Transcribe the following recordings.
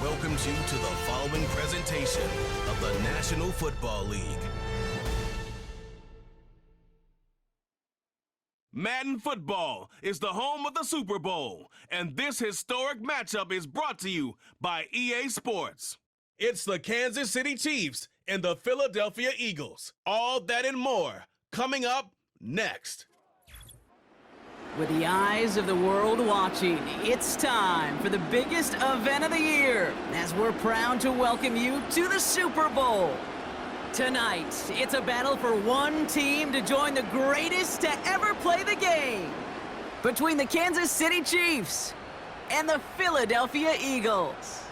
welcomes you to the following presentation of the National Football League. Madden Football is the home of the Super Bowl, and this historic matchup is brought to you by EA Sports. It's the Kansas City Chiefs and the Philadelphia Eagles. All that and more coming up next. With the eyes of the world watching, it's time for the biggest event of the year, as we're proud to welcome you to the Super Bowl. Tonight, it's a battle for one team to join the greatest to ever play the game, between the Kansas City Chiefs and the Philadelphia Eagles.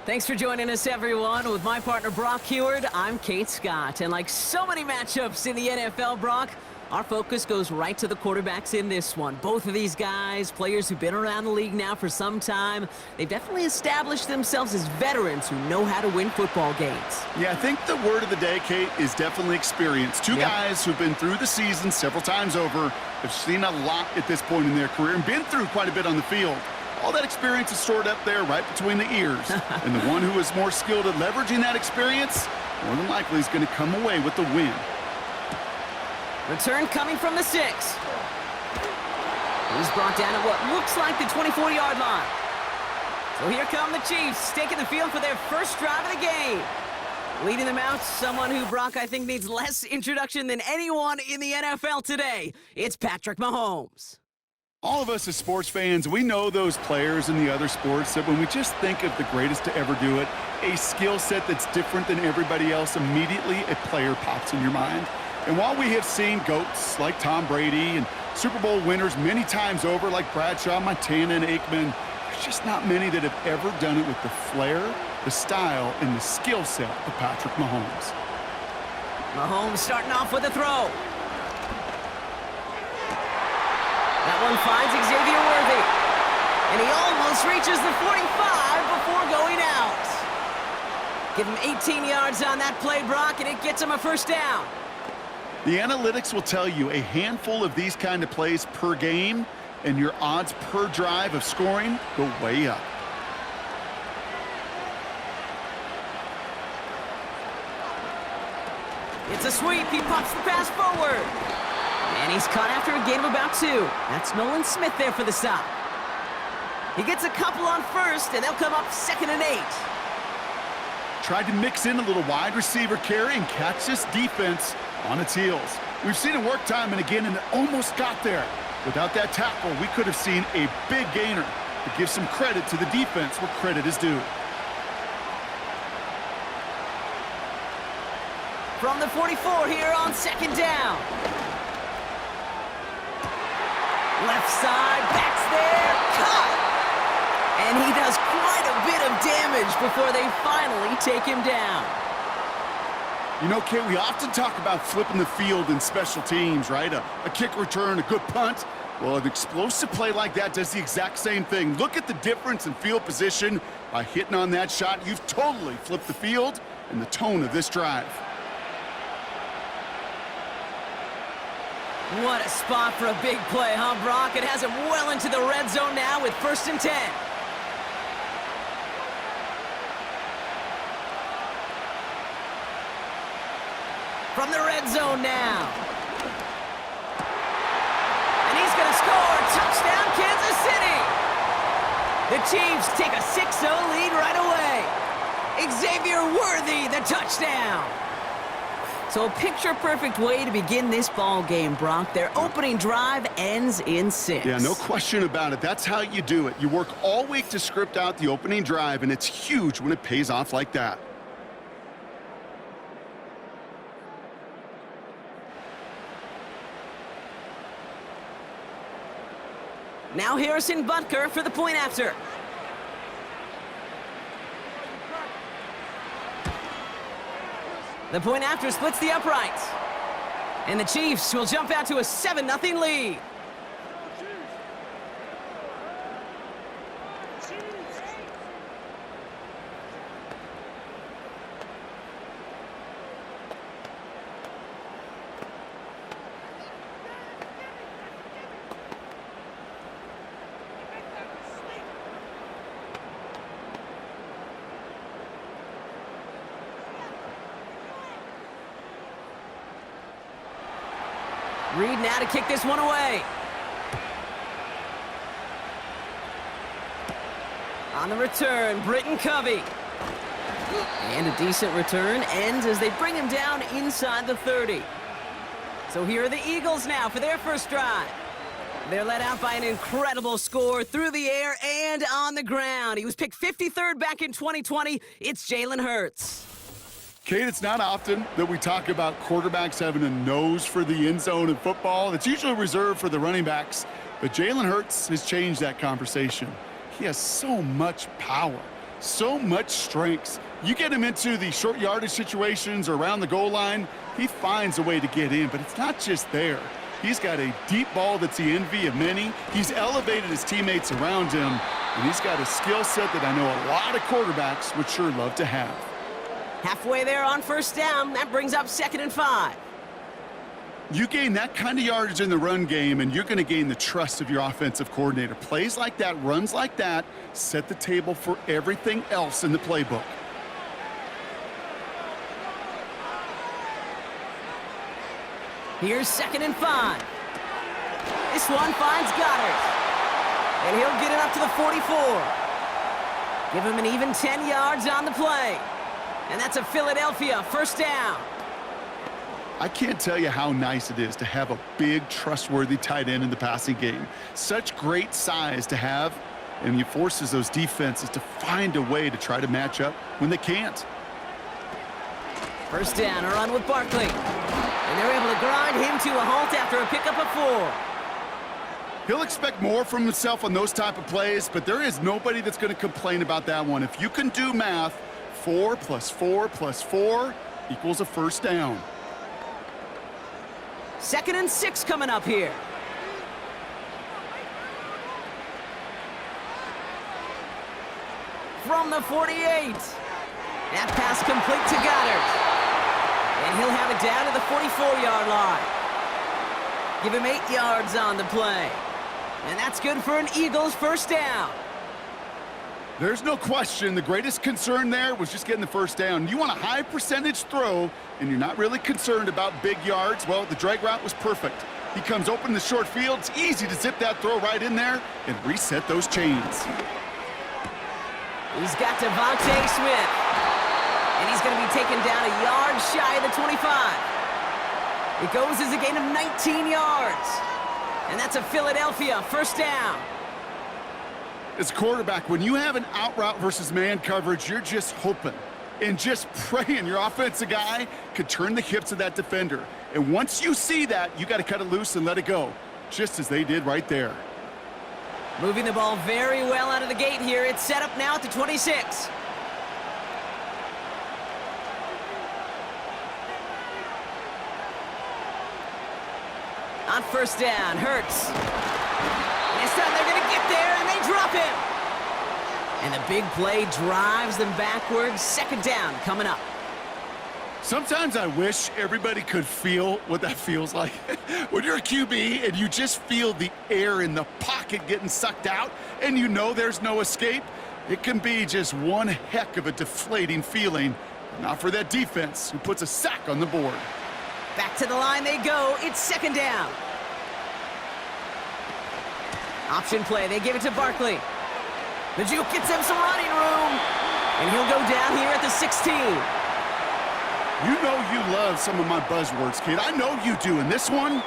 Thanks for joining us, everyone. With my partner, Brock Heward, I'm Kate Scott. And like so many matchups in the NFL, Brock, our focus goes right to the quarterbacks in this one. Both of these guys, players who've been around the league now for some time, they've definitely established themselves as veterans who know how to win football games. Yeah, I think the word of the day, Kate, is definitely experience. Two guys who've been through the season several times over, have seen a lot at this point in their career, and been through quite a bit on the field. All that experience is stored up there right between the ears. And the one who is more skilled at leveraging that experience, more than likely is going to come away with the win. Return coming from the 6. He's brought down at what looks like the 24-yard line. So here come the Chiefs, taking the field for their first drive of the game. Leading them out, someone who, Brock, I think needs less introduction than anyone in the NFL today. It's Patrick Mahomes. All of us as sports fans, we know those players in the other sports that when we just think of the greatest to ever do it, a skill set that's different than everybody else, immediately a player pops in your mind. And while we have seen GOATs like Tom Brady and Super Bowl winners many times over like Bradshaw, Montana, and Aikman, there's just not many that have ever done it with the flair, the style, and the skill set of Patrick Mahomes. Mahomes starting off with a throw. That one finds Xavier Worthy. And he almost reaches the 45 before going out. Give him 18 yards on that play, Brock, and it gets him a first down. The analytics will tell you a handful of these kind of plays per game, and your odds per drive of scoring go way up. It's a sweep. He pops the pass forward. And he's caught after a gain of about 2. That's Nolan Smith there for the stop. He gets a couple on first, and they'll come up 2nd and 8. Tried to mix in a little wide receiver carry and catch this defense on its heels. We've seen it work time and again, and it almost got there. Without that tackle, we could have seen a big gainer. To give some credit to the defense where credit is due. From the 44 here on 2nd down. Left side, backs there, caught. And he does quite a bit of damage before they finally take him down. You know, Kate, we often talk about flipping the field in special teams, right? A kick return, a good punt. Well, an explosive play like that does the exact same thing. Look at the difference in field position. By hitting on that shot, you've totally flipped the field and the tone of this drive. What a spot for a big play, huh, Brock? It has him well into the red zone now with 1st and 10. From the red zone now. And he's going to score. Touchdown, Kansas City. The Chiefs take a 6-0 lead right away. Xavier Worthy, the touchdown. So a picture-perfect way to begin this ball game, Brock. Their opening drive ends in 6. Yeah, no question about it. That's how you do it. You work all week to script out the opening drive, and it's huge when it pays off like that. Now Harrison Butker for the point after. The point after splits the uprights. And the Chiefs will jump out to a 7-0 lead. Reed now to kick this one away. On the return, Britton Covey. And a decent return ends as they bring him down inside the 30. So here are the Eagles now for their first drive. They're led out by an incredible score through the air and on the ground. He was picked 53rd back in 2020. It's Jalen Hurts. Kate, it's not often that we talk about quarterbacks having a nose for the end zone in football. It's usually reserved for the running backs. But Jalen Hurts has changed that conversation. He has so much power, so much strength. You get him into the short yardage situations or around the goal line, he finds a way to get in. But it's not just there. He's got a deep ball that's the envy of many. He's elevated his teammates around him, and he's got a skill set that I know a lot of quarterbacks would sure love to have. Halfway there on first down. That brings up 2nd and 5. You gain that kind of yardage in the run game, and you're going to gain the trust of your offensive coordinator. Plays like that, runs like that, set the table for everything else in the playbook. Here's 2nd and 5. This one finds Goddard. And he'll get it up to the 44. Give him an even 10 yards on the play. And that's a Philadelphia first down. I can't tell you how nice it is to have a big, trustworthy tight end in the passing game. Such great size to have, and he forces those defenses to find a way to try to match up when they can't. First down, a run with Barkley. And they're able to grind him to a halt after a pickup of 4. He'll expect more from himself on those type of plays, but there is nobody that's going to complain about that one. If you can do math, 4 plus 4 plus 4 equals a first down. 2nd and 6 coming up here. From the 48. That pass complete to Goddard. And he'll have it down to the 44-yard line. Give him 8 yards on the play. And that's good for an Eagles first down. There's no question the greatest concern there was just getting the first down. You want a high percentage throw, and you're not really concerned about big yards. Well, the drag route was perfect. He comes open in the short field. It's easy to zip that throw right in there and reset those chains. He's got Devontae Smith. And he's going to be taken down a yard shy of the 25. It goes as a gain of 19 yards. And that's a Philadelphia first down. As a quarterback, when you have an out route versus man coverage, you're just hoping and just praying your offensive guy could turn the hips of that defender. And once you see that, you got to cut it loose and let it go, just as they did right there. Moving the ball very well out of the gate here. It's set up now at the 26. On first down, Hurts. And this time they're going to get there, and they drop him. And the big play drives them backwards. 2nd down coming up. Sometimes I wish everybody could feel what that feels like. When you're a QB and you just feel the air in the pocket getting sucked out and you know there's no escape, it can be just one heck of a deflating feeling. Not for that defense who puts a sack on the board. Back to the line they go. It's 2nd down. Option play. They give it to Barkley. The juke gets him some running room. And he'll go down here at the 16. You know you love some of my buzzwords, kid. I know you do. And this one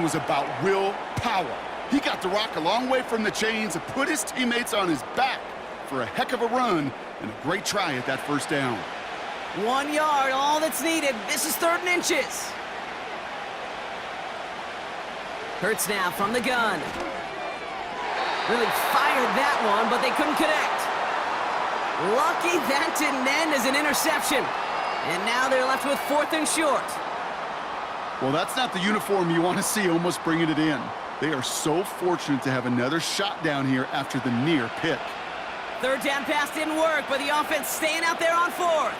was about willpower. He got the rock a long way from the chains and put his teammates on his back for a heck of a run and a great try at that first down. 1 yard, all that's needed. This is 3rd and inches. Hurts now from the gun. Really fired that one, but they couldn't connect. Lucky that didn't end as an interception. And now they're left with 4th and short. Well, that's not the uniform you want to see almost bringing it in. They are so fortunate to have another shot down here after the near pick. 3rd down pass didn't work, but the offense staying out there on 4th.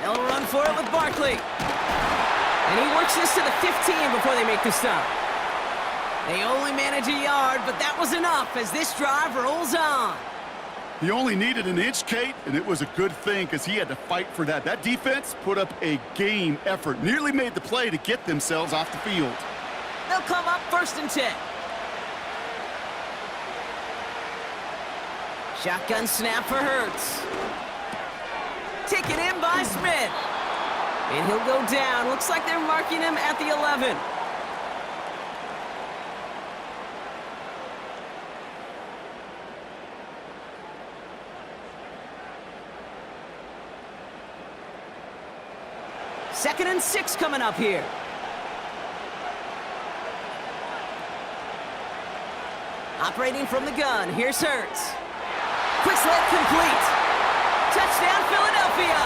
They'll run for it with Barkley. And he works this to the 15 before they make the stop. They only manage a yard, but that was enough as this drive rolls on. He only needed an inch, Kate, and it was a good thing because he had to fight for that. That defense put up a game effort, nearly made the play to get themselves off the field. They'll come up 1st and 10. Shotgun snap for Hurts. Taken in by Smith. And he'll go down. Looks like they're marking him at the 11. Second and 6 coming up here. Operating from the gun, here's Hurts. Quick slant complete. Touchdown, Philadelphia.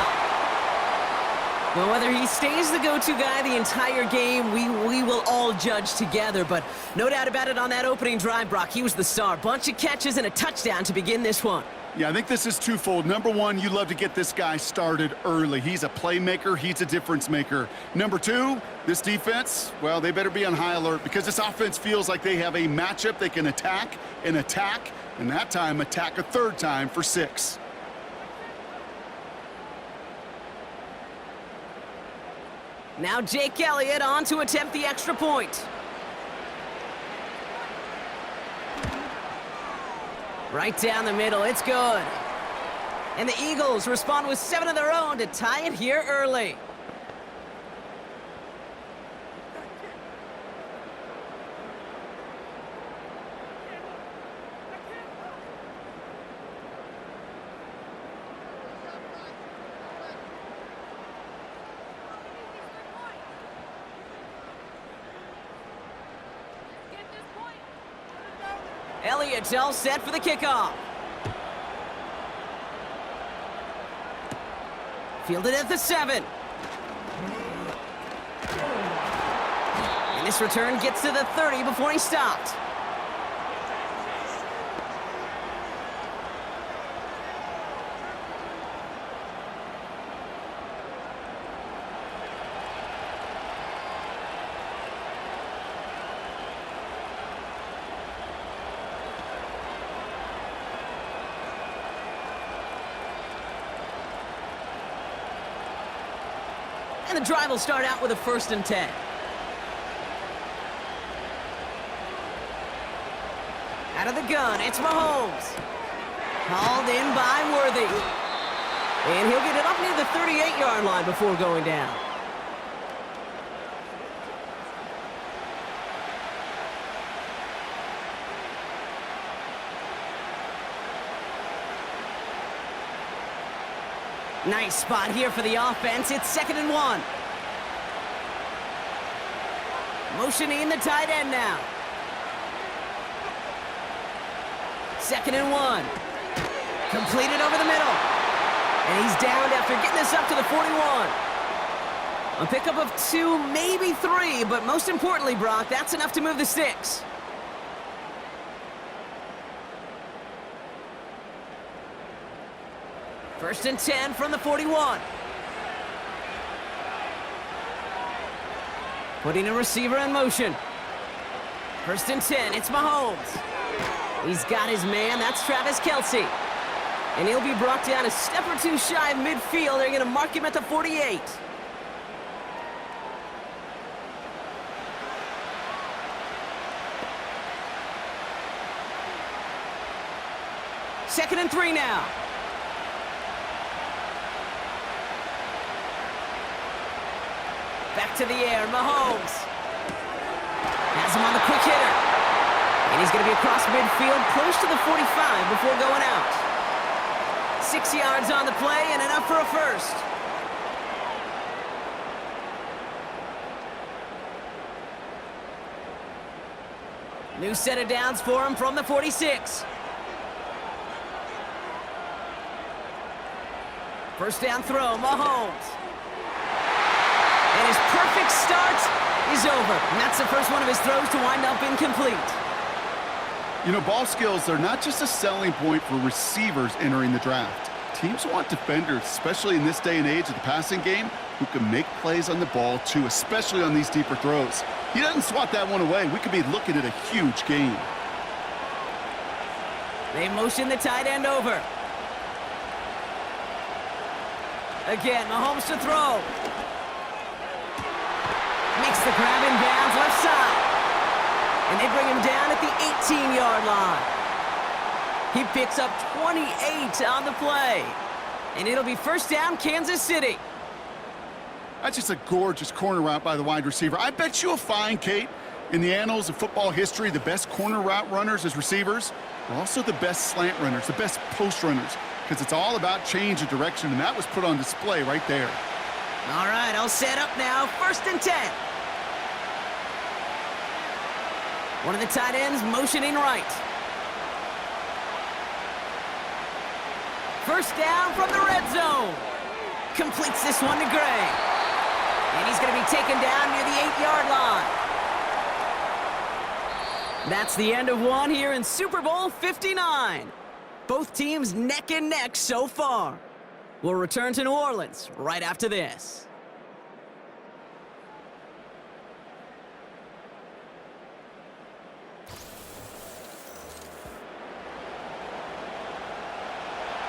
Well, whether he stays the go-to guy the entire game, we will all judge together. But no doubt about it, on that opening drive, Brock, he was the star. Bunch of catches and a touchdown to begin this one. Yeah, I think this is twofold. Number one, you love to get this guy started early. He's a playmaker. He's a difference maker. Number two, this defense, well, they better be on high alert because this offense feels like they have a matchup they can attack, and that time attack a third time for 6. Now Jake Elliott on to attempt the extra point. Right down the middle, it's good. And the Eagles respond with 7 of their own to tie it here early. Elliott's all set for the kickoff. Fielded at the 7. And this return gets to the 30 before he stopped. And the drive will start out with a 1st and 10. Out of the gun, it's Mahomes. Hauled in by Worthy. And he'll get it up near the 38-yard line before going down. Nice spot here for the offense. It's 2nd and 1. Motioning the tight end now. 2nd and 1. Completed over the middle. And he's downed after getting this up to the 41. A pickup of 2, maybe 3, but most importantly, Brock, that's enough to move the sticks. First and 10 from the 41. Putting a receiver in motion. First and 10, it's Mahomes. He's got his man, that's Travis Kelce. And he'll be brought down a step or two shy of midfield. They're going to mark him at the 48. Second and 3 now. Back to the air, Mahomes. Has him on the quick hitter. And he's going to be across midfield, close to the 45 before going out. 6 yards on the play and enough for a first. New set of downs for him from the 46. First down throw, Mahomes. And his perfect start is over. And that's the first one of his throws to wind up incomplete. You know, ball skills are not just a selling point for receivers entering the draft. Teams want defenders, especially in this day and age of the passing game, who can make plays on the ball too, especially on these deeper throws. He doesn't swat that one away. We could be looking at a huge game. They motion the tight end over. Again, Mahomes to throw. Makes the grab in bounds left side. And they bring him down at the 18-yard line. He picks up 28 on the play. And it'll be first down, Kansas City. That's just a gorgeous corner route by the wide receiver. I bet you'll find, Kate, in the annals of football history, the best corner route runners as receivers are also the best slant runners, the best post runners, because it's all about change of direction, and that was put on display right there. All right, I'll set up now. First and 10. One of the tight ends motioning right. First down from the red zone. Completes this one to Gray. And he's going to be taken down near the 8-yard line. That's the end of one here in Super Bowl 59. Both teams neck and neck so far. We'll return to New Orleans right after this.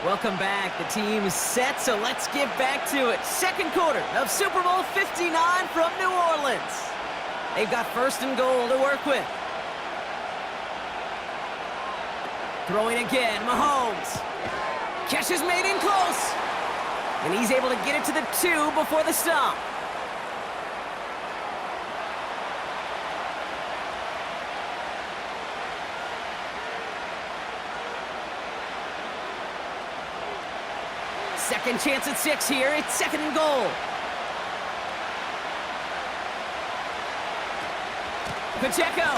Welcome back. The team is set, so let's get back to it. Second quarter of Super Bowl 59 from New Orleans. They've got first and goal to work with. Throwing again, Mahomes. Catch is made in close. And he's able to get it to the 2 before the stop. Second chance at 6 here. It's second and goal. Pacheco.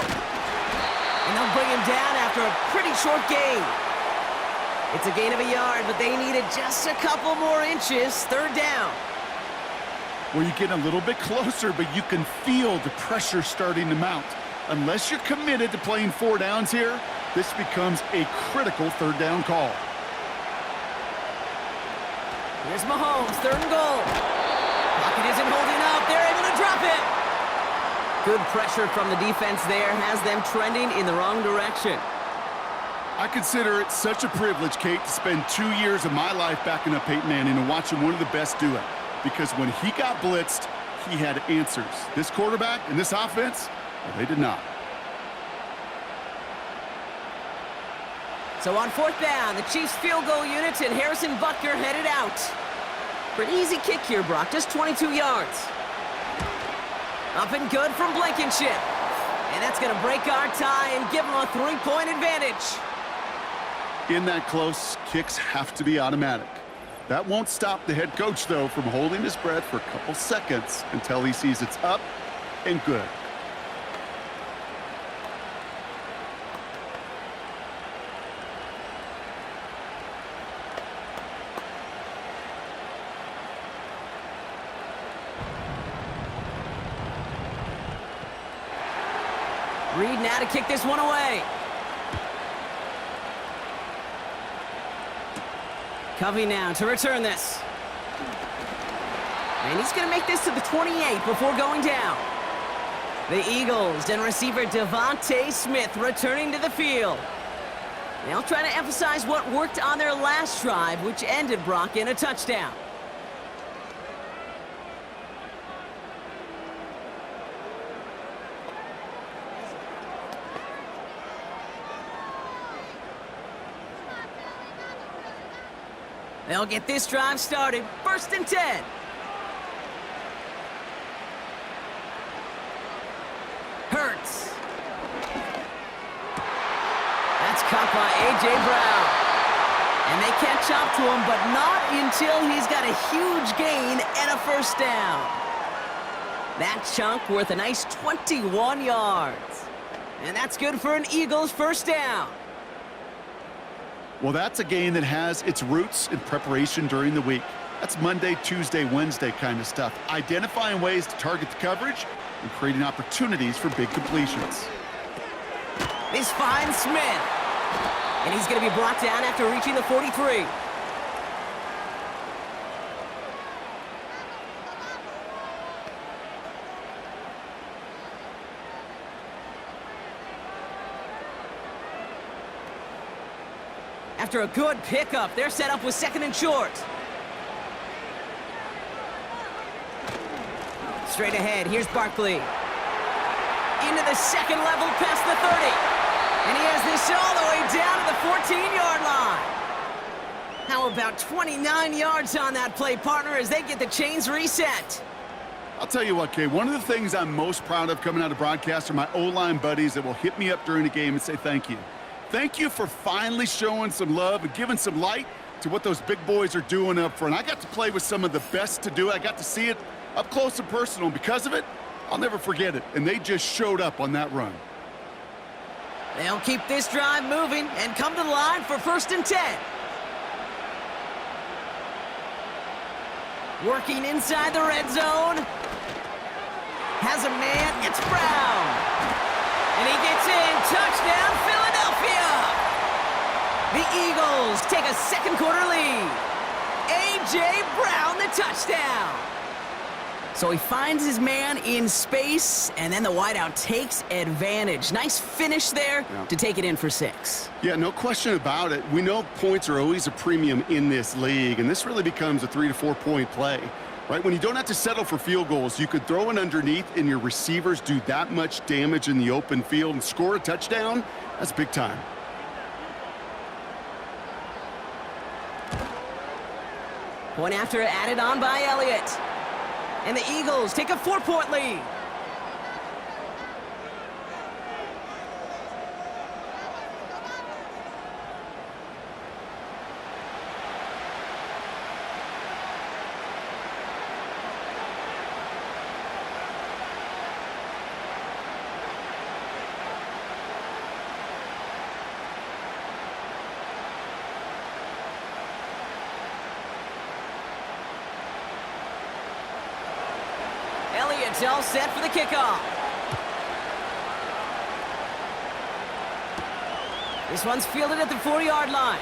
And they'll bring him down after a pretty short gain. It's a gain of a yard, but they needed just a couple more inches. Third down. Well, you get a little bit closer, but you can feel the pressure starting to mount. Unless you're committed to playing 4 downs here, this becomes a critical third down call. Here's Mahomes, third and goal. Pocket isn't holding up. They're able to drop it. Good pressure from the defense there has them trending in the wrong direction. I consider it such a privilege, Kate, to spend 2 years of my life backing up Peyton Manning and watching one of the best do it. Because when he got blitzed, he had answers. This quarterback and this offense, well, they did not. So on fourth down, the Chiefs field goal unit and Harrison Butker headed out. For an easy kick here, Brock, just 22 yards. Up and good from Blankenship. And that's going to break our tie and give them a 3-point advantage. In that close, kicks have to be automatic. That won't stop the head coach, though, from holding his breath for a couple seconds until he sees it's up and good. Reed now to kick this one away. Covey now to return this. And he's going to make this to the 28 before going down. The Eagles and receiver Devontae Smith returning to the field. They'll try to emphasize what worked on their last drive, which ended, Brock, in a touchdown. They'll get this drive started. First and 10. Hurts. That's caught by A.J. Brown. And they catch up to him, but not until he's got a huge gain and a first down. That chunk worth a nice 21 yards. And that's good for an Eagles first down. Well, that's a game that has its roots in preparation during the week. That's Monday, Tuesday, Wednesday kind of stuff. Identifying ways to target the coverage and creating opportunities for big completions. This finds Smith. And he's going to be brought down after reaching the 43. After a good pickup, they're set up with second and short. Straight ahead, here's Barkley. into the second level past the 30. And he has this all the way down to the 14-yard line. How about 29 yards on that play, partner, as they get the chains reset? I'll tell you what, Kay, one of the things I'm most proud of coming out of broadcast are my O-line buddies that will hit me up during the game and say thank you. Thank you for finally showing some love and giving some light to what those big boys are doing up front. I got to play with some of the best to do it. I got to see it up close and personal. Because of it, I'll never forget it. And they just showed up on that run. They'll keep this drive moving and come to the line for 1st and 10. Working inside the red zone. Has a man, it's Brown. And he gets in, touchdown, Philadelphia! The Eagles take a second quarter lead. A.J. Brown, the touchdown. So he finds his man in space, and then the wideout takes advantage. Nice finish there to take it in for 6. Yeah, no question about it. We know points are always a premium in this league, and this really becomes a 3 to 4 point play. Right, when you don't have to settle for field goals, you could throw it underneath and your receivers do that much damage in the open field and score a touchdown. That's big time. Point after added on by Elliott. And the Eagles take a 4-point lead. Elliott's all set for the kickoff. This one's fielded at the 4-yard line.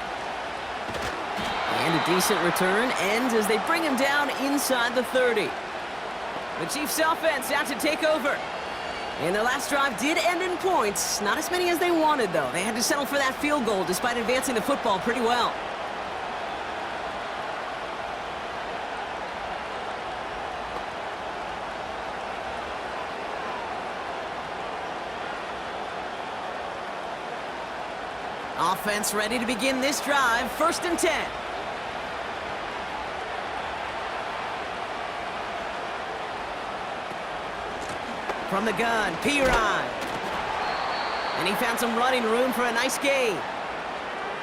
And a decent return ends as they bring him down inside the 30. The Chiefs offense out to take over. And their last drive did end in points. Not as many as they wanted, though. They had to settle for that field goal despite advancing the football pretty well. Offense ready to begin this drive. 1st and 10. From the gun, Tiburon. And he found some running room for a nice gain.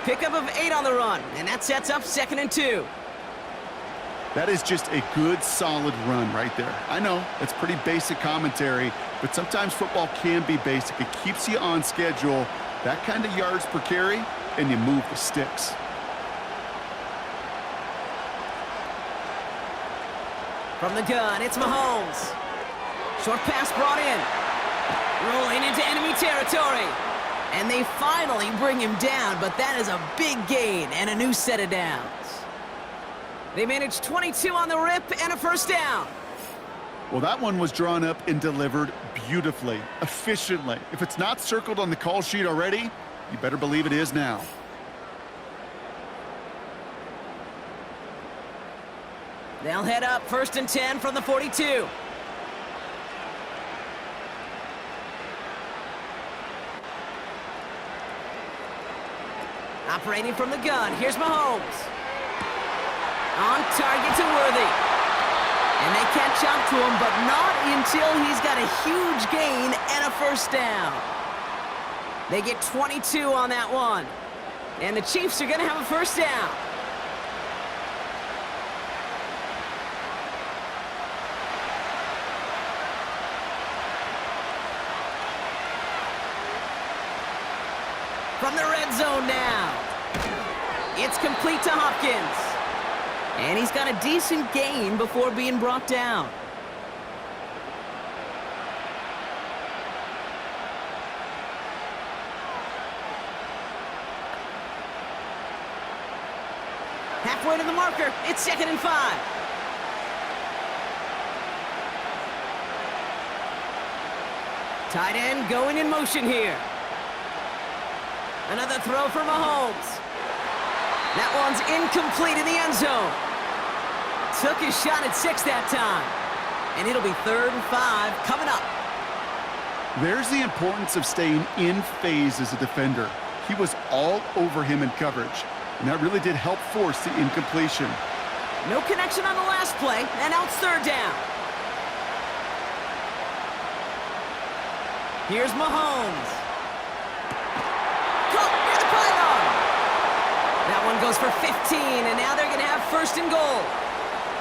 Pickup of 8 on the run, and that sets up 2nd and 2. That is just a good, solid run right there. I know, it's pretty basic commentary, but sometimes football can be basic. It keeps you on schedule. That kind of yards per carry, and you move the sticks. From the gun, it's Mahomes. Short pass brought in. Rolling into enemy territory. And they finally bring him down, but that is a big gain and a new set of downs. They managed 22 on the rip and a 1st down. Well, that one was drawn up and delivered beautifully, efficiently. If it's not circled on the call sheet already, you better believe it is now. They'll head up 1st and 10 from the 42. Operating from the gun, here's Mahomes. On target to Worthy. And they catch up to him, but not until he's got a huge gain and a 1st down. They get 22 on that one. And the Chiefs are going to have a 1st down. From the red zone now. It's complete to Hopkins. And he's got a decent gain before being brought down. Halfway to the marker, it's 2nd and 5. Tight end going in motion here. Another throw for Mahomes. That one's incomplete in the end zone. Took his shot at 6 that time. And it'll be 3rd and 5 coming up. There's the importance of staying in phase as a defender. He was all over him in coverage, and that really did help force the incompletion. No connection on the last play, and now it's third down. Here's Mahomes. Caught near the pylon. That one goes for 15, and now they're going to have first and goal.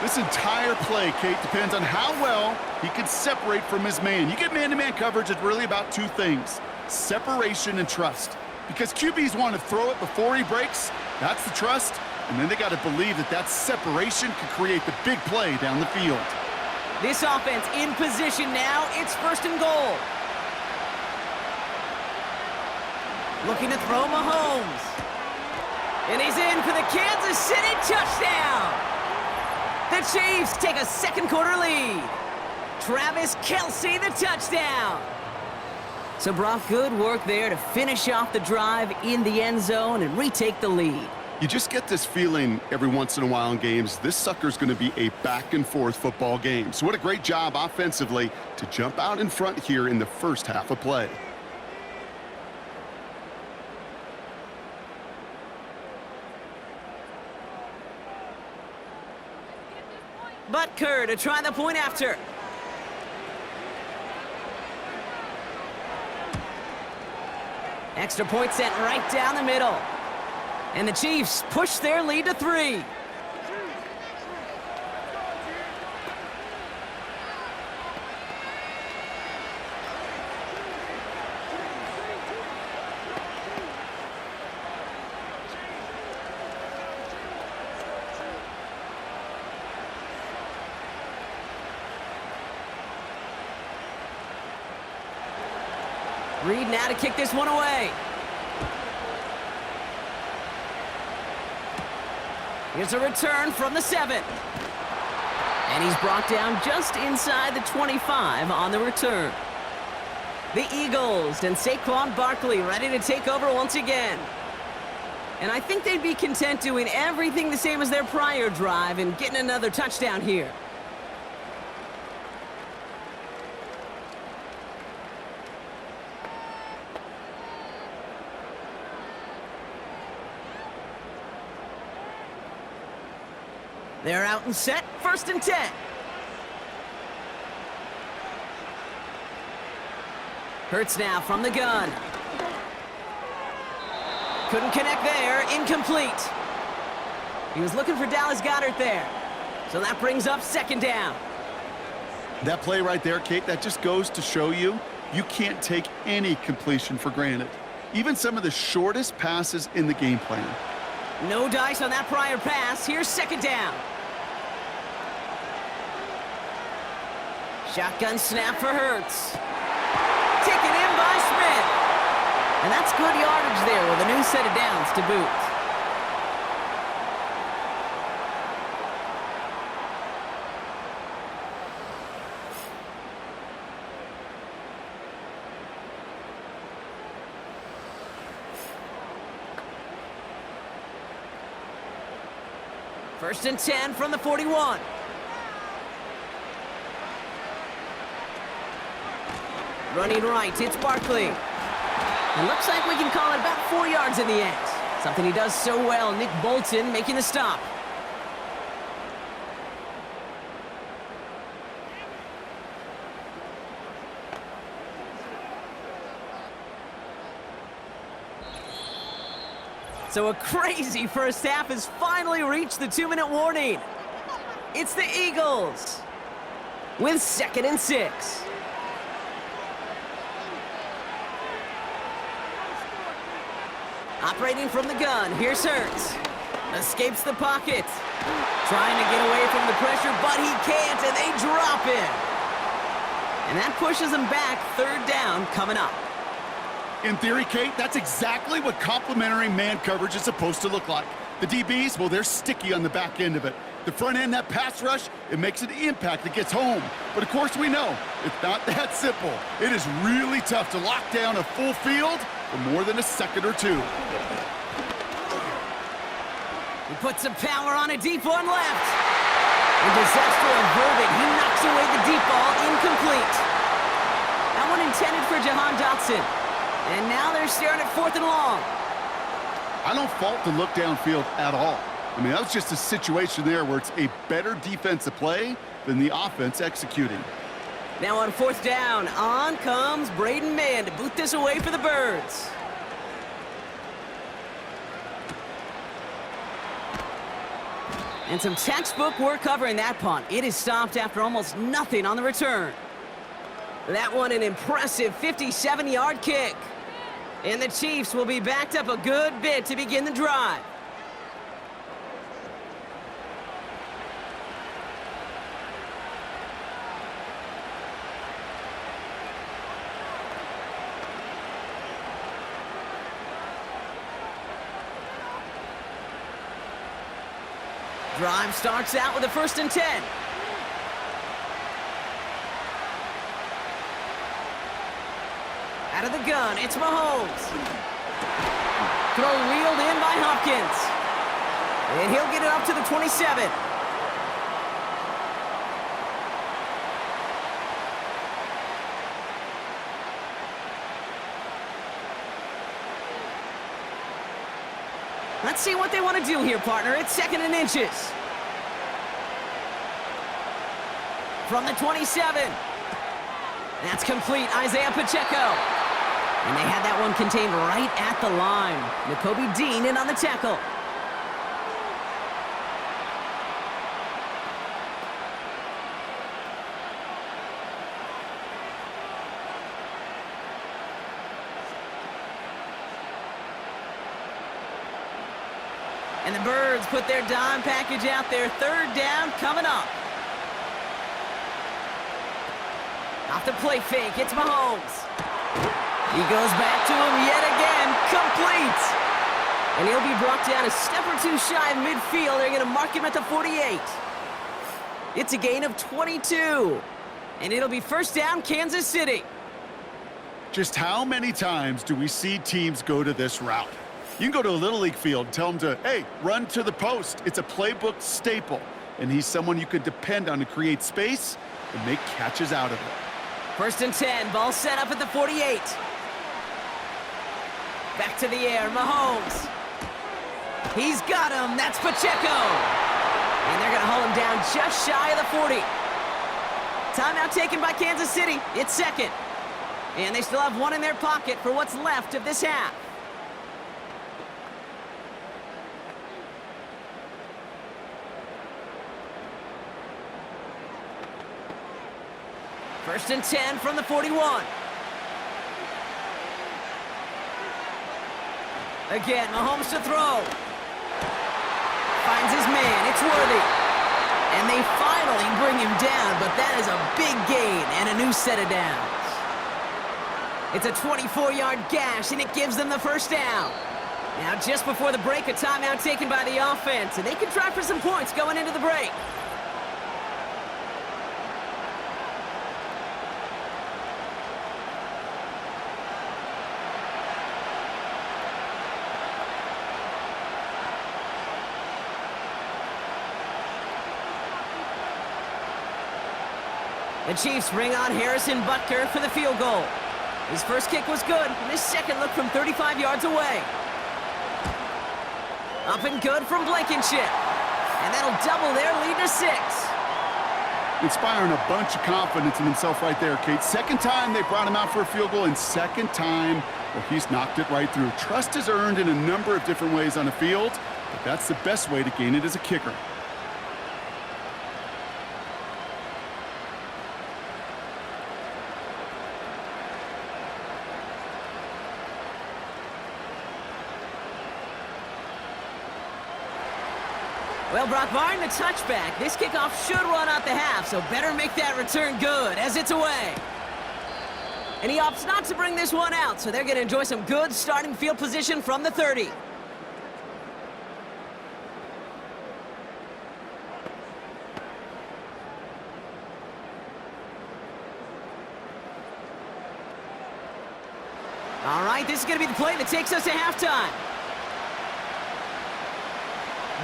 This entire play, Kate, depends on how well he can separate from his man. You get man-to-man coverage, it's really about two things: separation and trust. Because QBs want to throw it before he breaks, that's the trust, and then they got to believe that that separation can create the big play down the field. This offense in position now, it's first and goal. Looking to throw Mahomes. And he's in for the Kansas City touchdown. The Chiefs take a second quarter lead. Travis Kelce, the touchdown. So Brock, good work there to finish off the drive in the end zone and retake the lead. You just get this feeling every once in a while in games, this sucker's going to be a back-and-forth football game. So what a great job offensively to jump out in front here in the first half of play. Butker to try the point after. Extra point sent right down the middle. And the Chiefs push their lead to 3. Reed now to kick this one away. Here's a return from the 7. And he's brought down just inside the 25 on the return. The Eagles and Saquon Barkley ready to take over once again. And I think they'd be content doing everything the same as their prior drive and getting another touchdown here. They're out and set, first and 10. Hurts now from the gun. Couldn't connect there, incomplete. He was looking for Dallas Goedert there. So that brings up second down. That play right there, Kate, that just goes to show you, you can't take any completion for granted. Even some of the shortest passes in the game plan. No dice on that prior pass. Here's second down. Shotgun snap for Hurts. Taken in by Smith. And that's good yardage there with a new set of downs to boot. First and 10 from the 41. Running right, it's Barkley. It looks like we can call it about 4 yards in the end. Something he does so well, Nick Bolton making the stop. So a crazy first half has finally reached the 2-minute warning. It's the Eagles with 2nd and 6. Operating from the gun, here's Hurts. Escapes the pocket. Trying to get away from the pressure, but he can't, and they drop him. And that pushes him back, third down coming up. In theory, Kate, that's exactly what complementary man coverage is supposed to look like. The DBs, well, they're sticky on the back end of it. The front end, that pass rush, it makes an impact that gets home. But of course we know, it's not that simple. It is really tough to lock down a full field for more than a second or two. He puts some power on a deep one left. And disaster averted. He knocks away the deep ball, incomplete. That one intended for Jahan Dotson. And now they're staring at 4th and long. I don't fault the look downfield at all. I mean, that was just a situation there where it's a better defensive play than the offense executing. Now on 4th down, on comes Braden Mann to boot this away for the Birds. And some textbook work covering that punt. It is stopped after almost nothing on the return. That one an impressive 57-yard kick. And the Chiefs will be backed up a good bit to begin the drive. Drive starts out with a 1st and 10. Out of the gun, it's Mahomes. Throw wheeled in by Hopkins. And he'll get it up to the 27. Let's see what they want to do here, partner. It's 2nd and inches. From the 27. That's complete, Isaiah Pacheco. And they had that one contained right at the line. Nakobe Dean in on the tackle. And the Birds put their dime package out there. 3rd down coming up. Off the play fake, it's Mahomes. He goes back to him yet again, complete. And he'll be brought down a step or two shy of midfield. They're going to mark him at the 48. It's a gain of 22. And it'll be 1st down, Kansas City. Just how many times do we see teams go to this route? You can go to a Little League field and tell them to, hey, run to the post. It's a playbook staple. And he's someone you could depend on to create space and make catches out of it. 1st and 10, ball set up at the 48. Back to the air, Mahomes. He's got him, that's Pacheco. And they're gonna haul him down just shy of the 40. Timeout taken by Kansas City, it's 2nd. And they still have one in their pocket for what's left of this half. First and 10 from the 41. Again, Mahomes to throw. Finds his man, it's Worthy. And they finally bring him down, but that is a big gain and a new set of downs. It's a 24-yard gash, and it gives them the 1st down. Now, just before the break, a timeout taken by the offense, and they can try for some points going into the break. The Chiefs bring on Harrison Butker for the field goal. His first kick was good, and his second looked from 35 yards away. Up and good from Blankenship. And that'll double their lead to 6. Inspiring a bunch of confidence in himself right there, Kate. 2nd time they brought him out for a field goal, and 2nd time, well, he's knocked it right through. Trust is earned in a number of different ways on the field, but that's the best way to gain it as a kicker. Well, Brock, barring the touchback, this kickoff should run out the half, so better make that return good as it's away. And he opts not to bring this one out, so they're going to enjoy some good starting field position from the 30. All right, this is going to be the play that takes us to halftime.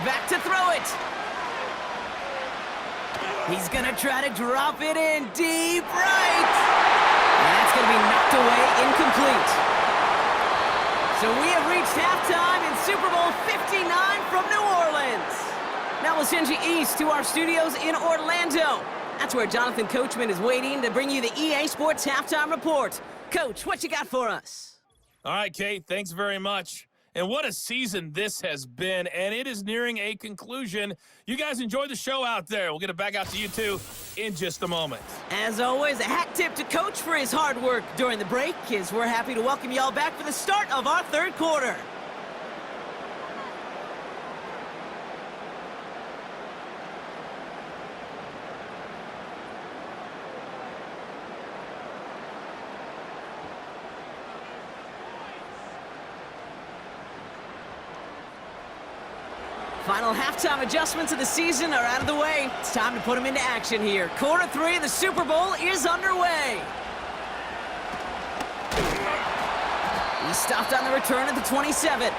Back to throw it. He's going to try to drop it in deep right. And that's going to be knocked away incomplete. So we have reached halftime in Super Bowl 59 from New Orleans. Now we'll send you east to our studios in Orlando. That's where Jonathan Coachman is waiting to bring you the EA Sports Halftime Report. Coach, what you got for us? All right, Kate, thanks very much. And what a season this has been, and it is nearing a conclusion. You guys enjoy the show out there. We'll get it back out to you two in just a moment. As always, a hat tip to Coach for his hard work during the break, as we're happy to welcome y'all back for the start of our third quarter. Final halftime adjustments of the season are out of the way. It's time to put them into action here. Quarter 3 of the Super Bowl is underway. He stopped on the return at the 27.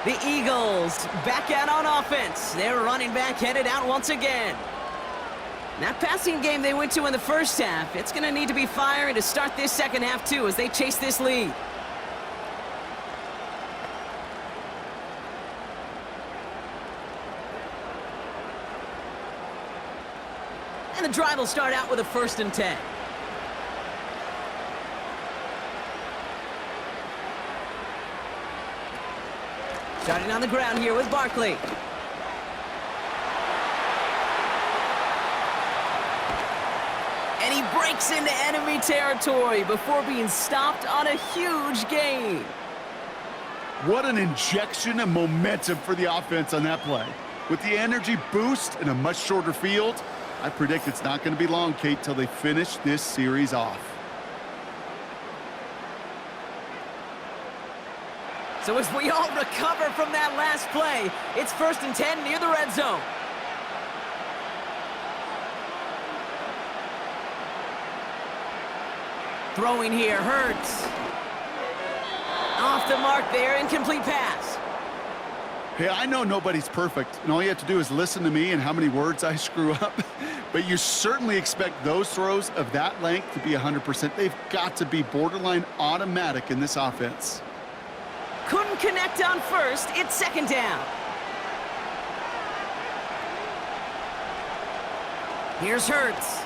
The Eagles back out on offense. Their running back headed out once again. That passing game they went to in the first half, it's going to need to be firing to start this second half too as they chase this lead. And the drive will start out with a 1st and 10. Starting on the ground here with Barkley. And he breaks into enemy territory before being stopped on a huge gain. What an injection of momentum for the offense on that play. With the energy boost in a much shorter field, I predict it's not going to be long, Kate, till they finish this series off. So as we all recover from that last play, it's 1st and 10 near the red zone. Throwing here, Hurts. Off the mark there, incomplete pass. Hey, I know nobody's perfect, and all you have to do is listen to me and how many words I screw up. But you certainly expect those throws of that length to be 100%. They've got to be borderline automatic in this offense. Couldn't connect on first. It's 2nd down. Here's Hurts.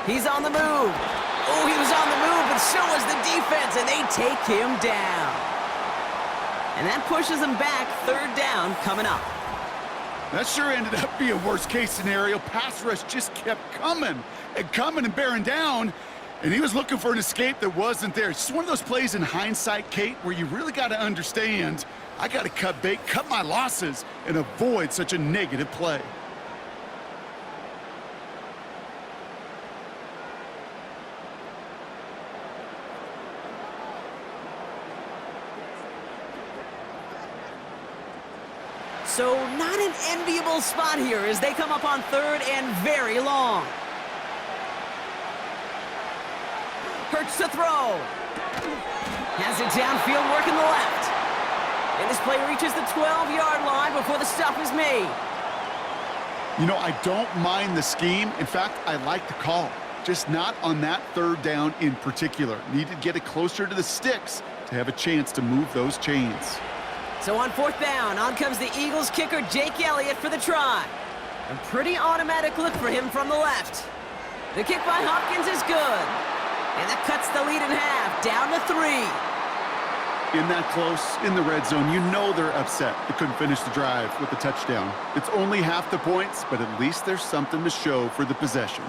He's on the move. Oh, he was on the move, but so was the defense, and they take him down. And that pushes them back. 3rd down coming up. That sure ended up being worst-case scenario. Pass rush just kept coming and bearing down, and he was looking for an escape that wasn't there. It's just one of those plays in hindsight, Kate, where you really got to understand, I got to cut bait, cut my losses, and avoid such a negative play. So not an enviable spot here as they come up on 3rd and very long. Hurts to throw. Has it downfield, working the left. And this play reaches the 12-yard line before the stop is made. You know, I don't mind the scheme. In fact, I like the call. Just not on that 3rd down in particular. Need to get it closer to the sticks to have a chance to move those chains. So on 4th down, on comes the Eagles kicker, Jake Elliott, for the try. A pretty automatic look for him from the left. The kick by Hopkins is good. And that cuts the lead in half, down to 3. In that close, in the red zone, you know they're upset. They couldn't finish the drive with the touchdown. It's only half the points, but at least there's something to show for the possession.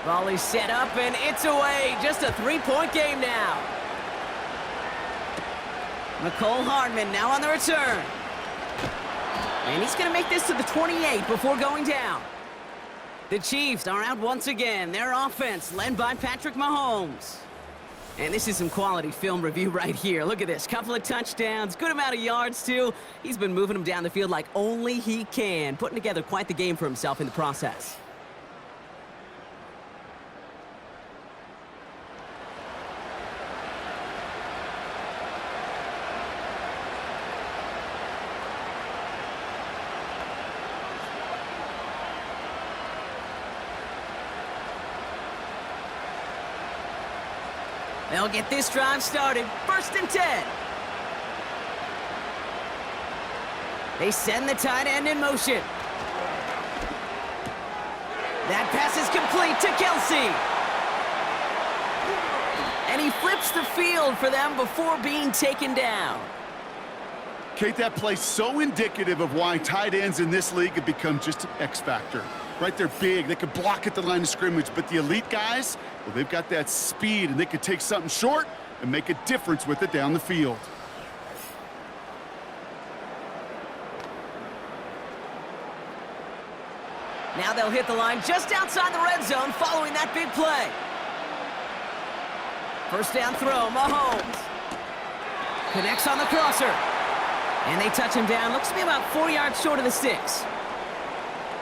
Volley set up, and it's away. Just a 3-point game now. McCole Hardman now on the return. And he's going to make this to the 28 before going down. The Chiefs are out once again. Their offense led by Patrick Mahomes. And this is some quality film review right here. Look at this. Couple of touchdowns, good amount of yards, too. He's been moving them down the field like only he can, putting together quite the game for himself in the process. They'll get this drive started. 1st and 10. They send the tight end in motion. That pass is complete to Kelsey. And he flips the field for them before being taken down. Kate, that play's so indicative of why tight ends in this league have become just an X factor. Right, they're big, they can block at the line of scrimmage, but the elite guys, well, they've got that speed, and they can take something short and make a difference with it down the field. Now they'll hit the line just outside the red zone following that big play. 1st down throw, Mahomes. Connects on the crosser. And they touch him down. Looks to be about 4 yards short of the sticks.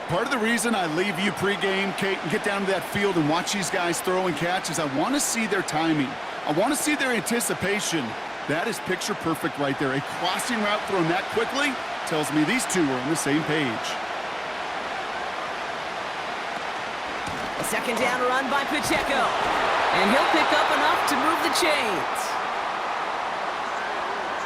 Part of the reason I leave you pregame, Kate, and get down to that field and watch these guys throw and catch is I want to see their timing. I want to see their anticipation. That is picture perfect right there. A crossing route thrown that quickly tells me these two are on the same page. A 2nd down run by Pacheco. And he'll pick up enough to move the chains.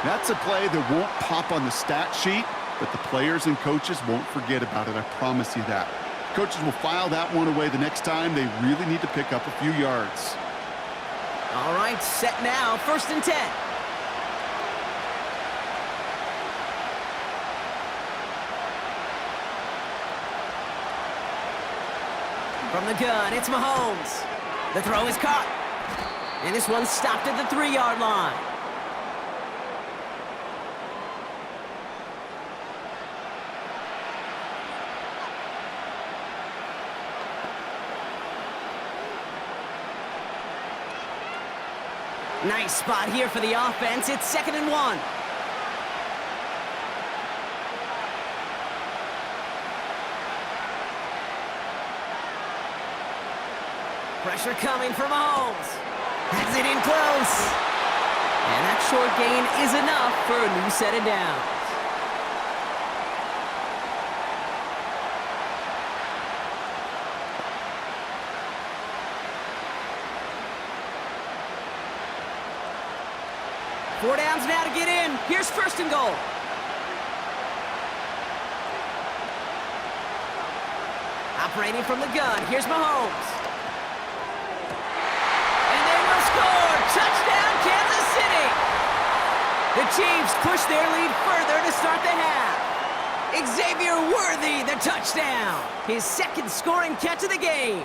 That's a play that won't pop on the stat sheet, but the players and coaches won't forget about it, I promise you that. Coaches will file that one away the next time they really need to pick up a few yards. All right, set now, 1st and 10. From the gun, it's Mahomes. The throw is caught. And this one's stopped at the 3-yard line. Nice spot here for the offense. It's 2nd and 1. Pressure coming from Mahomes. Has it in close. And that short gain is enough for a new set of downs. Four downs now to get in. Here's 1st and goal. Operating from the gun. Here's Mahomes. And they will score. Touchdown, Kansas City. The Chiefs push their lead further to start the half. Xavier Worthy, the touchdown. His 2nd scoring catch of the game.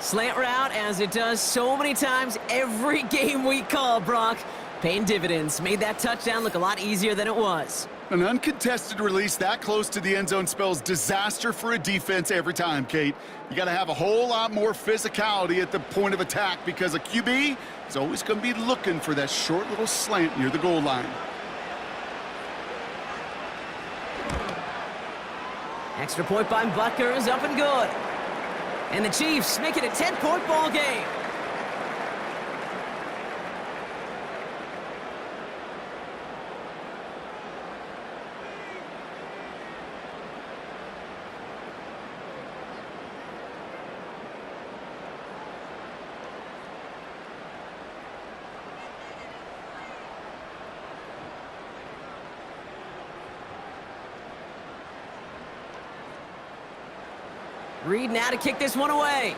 Slant route, as it does so many times every game we call, Brock. Paying dividends. Made that touchdown look a lot easier than it was. An uncontested release that close to the end zone spells disaster for a defense every time, Kate. You got to have a whole lot more physicality at the point of attack because a QB is always going to be looking for that short little slant near the goal line. Extra point by Butker is up and good. And the Chiefs make it a 10-point ball game. Reed now to kick this one away.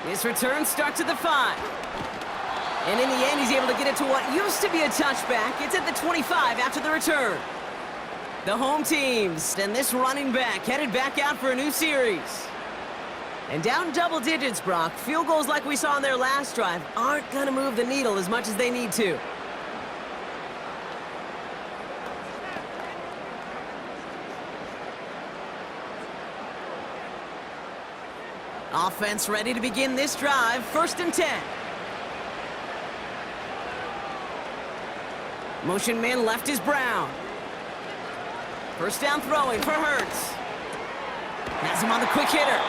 This return starts at the 5. And in the end, he's able to get it to what used to be a touchback. It's at the 25 after the return. The home teams and this running back headed back out for a new series. And down double digits, Brock. Field goals like we saw on their last drive aren't going to move the needle as much as they need to. Offense ready to begin this drive. 1st and 10. Motion man left is Brown. First down throwing for Hurts. Has him on the quick hitter.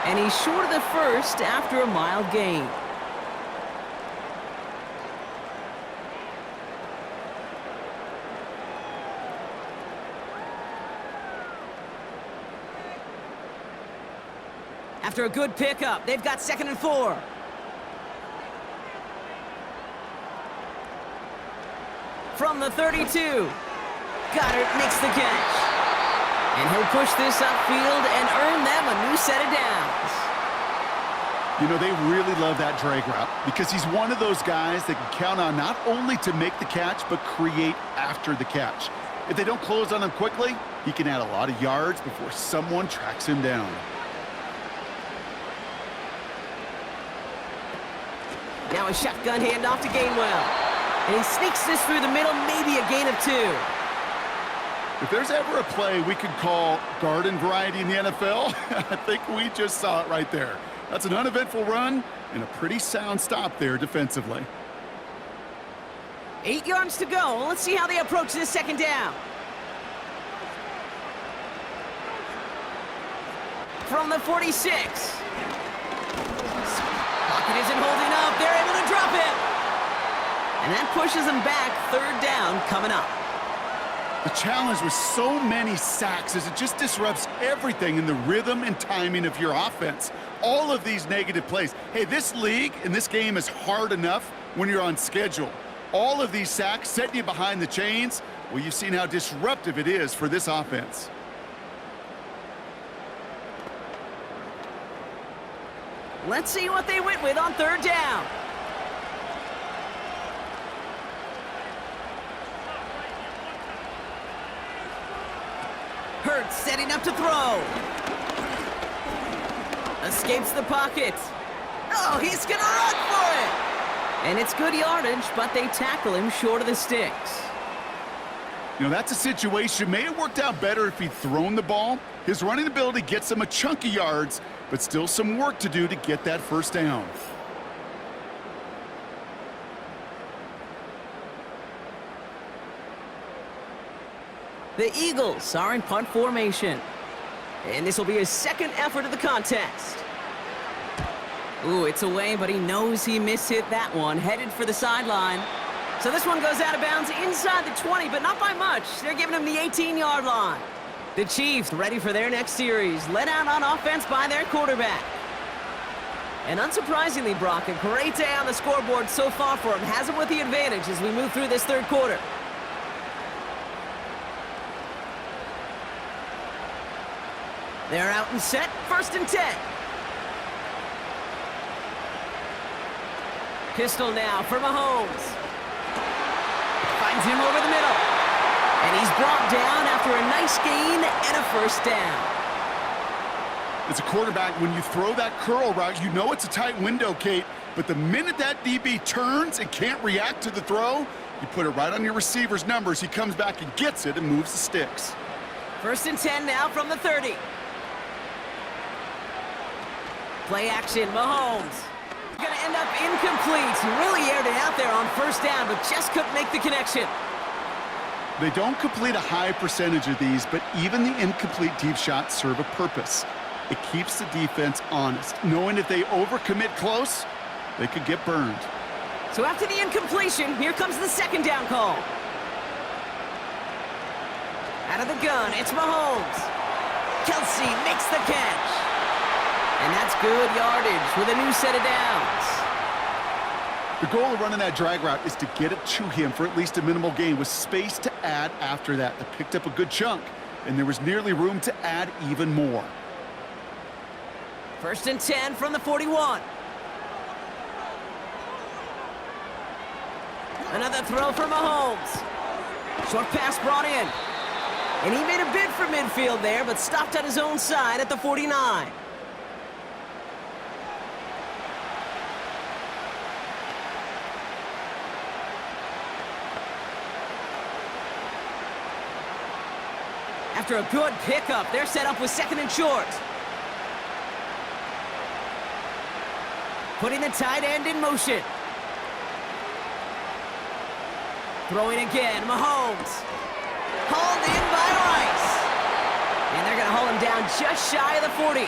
And he's short of the first after a mild gain. After a good pickup, they've got 2nd and 4. From the 32, Goddard makes the catch. And he'll push this upfield and earn them a new set of downs. You know, they really love that drag route because he's one of those guys that can count on not only to make the catch, but create after the catch. If they don't close on him quickly, he can add a lot of yards before someone tracks him down. Now a shotgun handoff to Gainwell. And he sneaks this through the middle, maybe a gain of 2. If there's ever a play we could call garden variety in the NFL, I think we just saw it right there. That's an uneventful run and a pretty sound stop there defensively. 8 yards to go. Let's see how they approach this 2nd down. From the 46. Pocket isn't holding up. They're able to drop it. And that pushes them back. 3rd down coming up. The challenge with so many sacks is it just disrupts everything in the rhythm and timing of your offense. All of these negative plays. Hey, this league and this game is hard enough when you're on schedule. All of these sacks setting you behind the chains, well, you've seen how disruptive it is for this offense. Let's see what they went with on 3rd down. Hurts setting up to throw. Escapes the pocket. Oh, he's going to run for it. And it's good yardage, but they tackle him short of the sticks. You know, that's a situation. May have worked out better if he'd thrown the ball. His running ability gets him a chunk of yards, but still some work to do to get that 1st down. The Eagles are in punt formation. And this will be his 2nd effort of the contest. Ooh, it's away, but he knows he mishit that one. Headed for the sideline. So this one goes out of bounds inside the 20, but not by much. They're giving him the 18-yard line. The Chiefs ready for their next series. Led out on offense by their quarterback. And unsurprisingly, Brock, a great day on the scoreboard so far for him. Has him with the advantage as we move through this 3rd quarter. They're out and set. 1st and 10. Pistol now for Mahomes. Finds him over the middle. And he's brought down after a nice gain and a 1st down. As a quarterback, when you throw that curl route, you know it's a tight window, Kate. But the minute that DB turns and can't react to the throw, you put it right on your receiver's numbers. He comes back and gets it and moves the sticks. 1st and 10 now from the 30. Play action, Mahomes. Going to end up incomplete. He really aired it out there on 1st down, but just couldn't make the connection. They don't complete a high percentage of these, but even the incomplete deep shots serve a purpose. It keeps the defense honest, knowing if they overcommit close, they could get burned. So after the incompletion, here comes the 2nd down call. Out of the gun, it's Mahomes. Kelsey makes the catch. And that's good yardage with a new set of downs. The goal of running that drag route is to get it to him for at least a minimal gain with space to add after that. They picked up a good chunk, and there was nearly room to add even more. 1st and 10 from the 41. Another throw for Mahomes. Short pass brought in. And he made a bid for midfield there, but stopped on his own side at the 49. After a good pickup, they're set up with 2nd and short. Putting the tight end in motion. Throwing again, Mahomes. Hauled in by Rice. And they're going to haul him down just shy of the 40.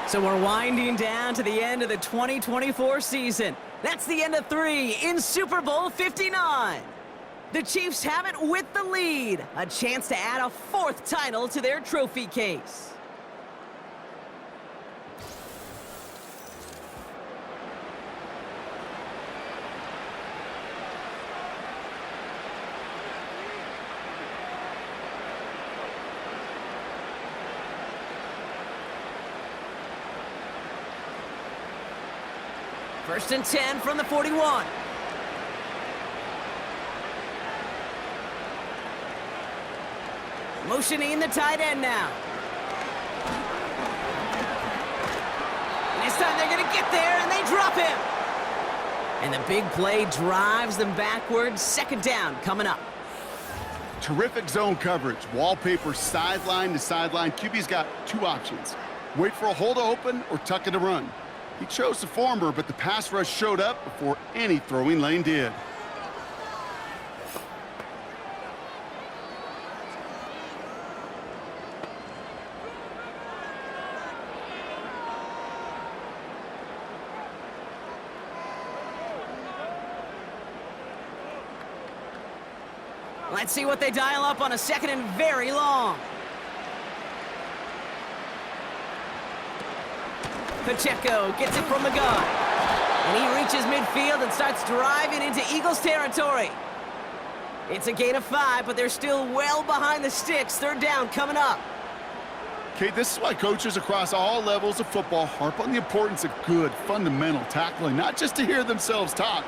So we're winding down to the end of the 2024 season. That's the end of 3 in Super Bowl 59. The Chiefs have it with the lead. A chance to add a 4th title to their trophy case. First and 10 from the 41. Motioning the tight end now. And this time they're going to get there, and they drop him. And the big play drives them backwards. 2nd down coming up. Terrific zone coverage. Wallpaper sideline to sideline. QB's got 2 options. Wait for a hole to open or tuck it to run. He chose the former, but the pass rush showed up before any throwing lane did. Let's see what they dial up on a 2nd and very long. Pacheco gets it from the gun. And he reaches midfield and starts driving into Eagles territory. It's a gain of 5, but they're still well behind the sticks. 3rd down coming up. Okay, this is why coaches across all levels of football harp on the importance of good, fundamental tackling, not just to hear themselves talk.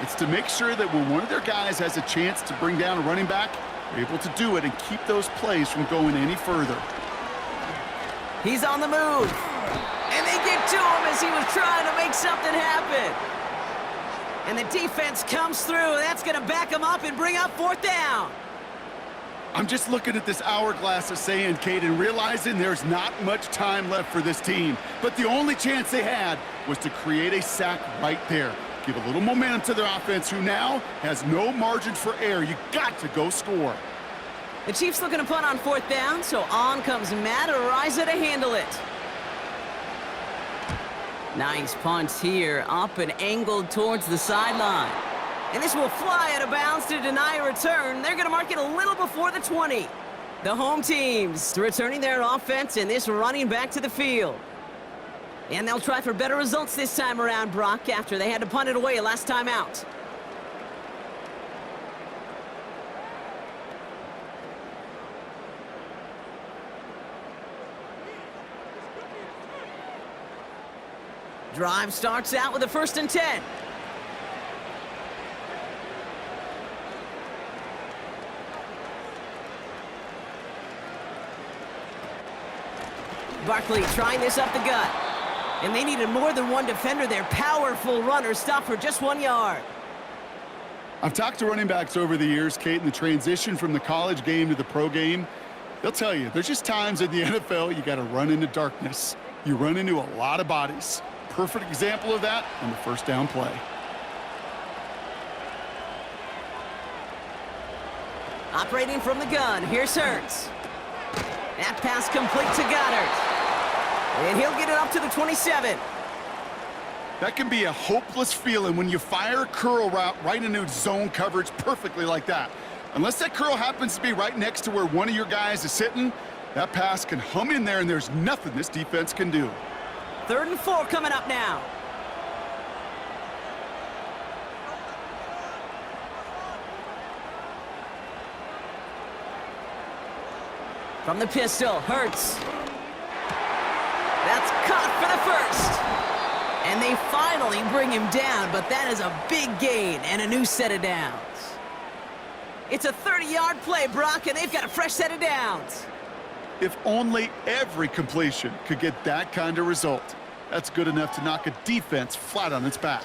It's to make sure that when one of their guys has a chance to bring down a running back, they're able to do it and keep those plays from going any further. He's on the move. And they get to him as he was trying to make something happen. And the defense comes through. That's going to back him up and bring up 4th down. I'm just looking at this hourglass of sand, Kate, and realizing there's not much time left for this team. But the only chance they had was to create a sack right there. Give a little momentum to their offense, who now has no margin for error. You got to go score. The Chiefs looking to punt on 4th down, so on comes Matt Ariza to handle it. Nice punt here, up and angled towards the sideline. And this will fly out of bounds to deny a return. They're going to mark it a little before the 20. The home teams returning their offense and this running back to the field. And they'll try for better results this time around, Brock, after they had to punt it away last time out. Drive starts out with a 1st and 10. Barkley trying this up the gut. And they needed more than one defender. Their powerful runner stopped for just 1 yard. I've talked to running backs over the years, Kate, and the transition from the college game to the pro game. They'll tell you, there's just times in the NFL you got to run into darkness. You run into a lot of bodies. Perfect example of that on the 1st down play. Operating from the gun, here's Hurts. That pass complete to Goddard. And he'll get it up to the 27. That can be a hopeless feeling when you fire a curl route right into zone coverage perfectly like that. Unless that curl happens to be right next to where one of your guys is sitting, that pass can hum in there and there's nothing this defense can do. 3rd and 4 coming up now. From the pistol, Hurts. That's caught for the 1st. And they finally bring him down, but that is a big gain and a new set of downs. It's a 30-yard play, Brock, and they've got a fresh set of downs. If only every completion could get that kind of result. That's good enough to knock a defense flat on its back.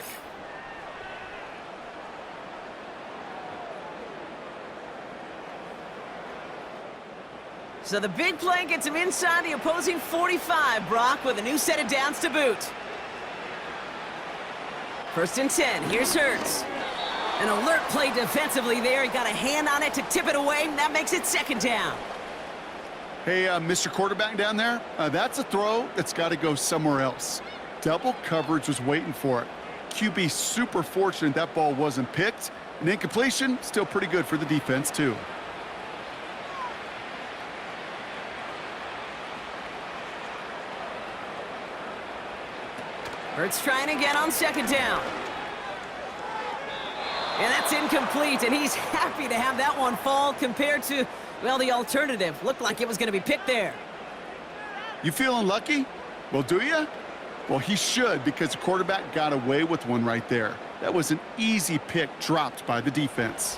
So the big play gets him inside the opposing 45, Brock, with a new set of downs to boot. First and 10. Here's Hurts. An alert play defensively there. He got a hand on it to tip it away. That makes it second down. Hey, Mr. Quarterback down there, that's a throw that's got to go somewhere else. Double coverage was waiting for it. QB super fortunate that ball wasn't picked. An incompletion, still pretty good for the defense, too. Hurts trying again on second down. And that's incomplete, and he's happy to have that one fall compared to, well, the alternative. Looked like it was going to be picked there. You feeling lucky? Well, do you? Well, he should, because the quarterback got away with one right there. That was an easy pick dropped by the defense.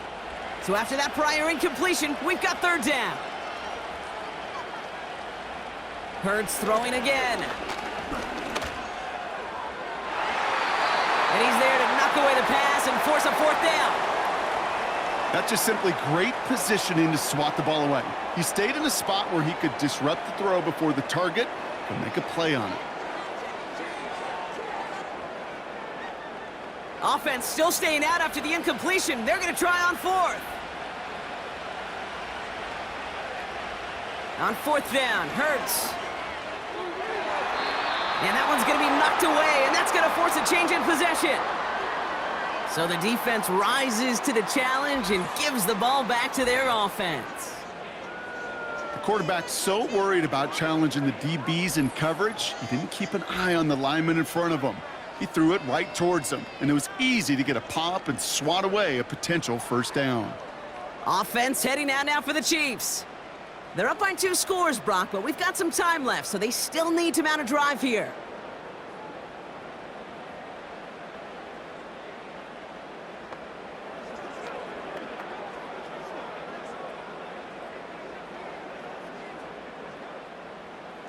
So after that prior incompletion, we've got third down. Hurts throwing again. And he's there to knock away the pass and force a fourth down. That's just simply great positioning to swat the ball away. He stayed in a spot where he could disrupt the throw before the target could make a play on it. Offense still staying out after the incompletion. They're going to try on fourth. On fourth down, Hurts. And that one's going to be knocked away, and that's going to force a change in possession. So the defense rises to the challenge and gives the ball back to their offense. The quarterback's so worried about challenging the DBs in coverage, he didn't keep an eye on the lineman in front of him. He threw it right towards him, and it was easy to get a pop and swat away a potential first down. Offense heading out now for the Chiefs. They're up by 2 scores, Brock, but we've got some time left, so they still need to mount a drive here.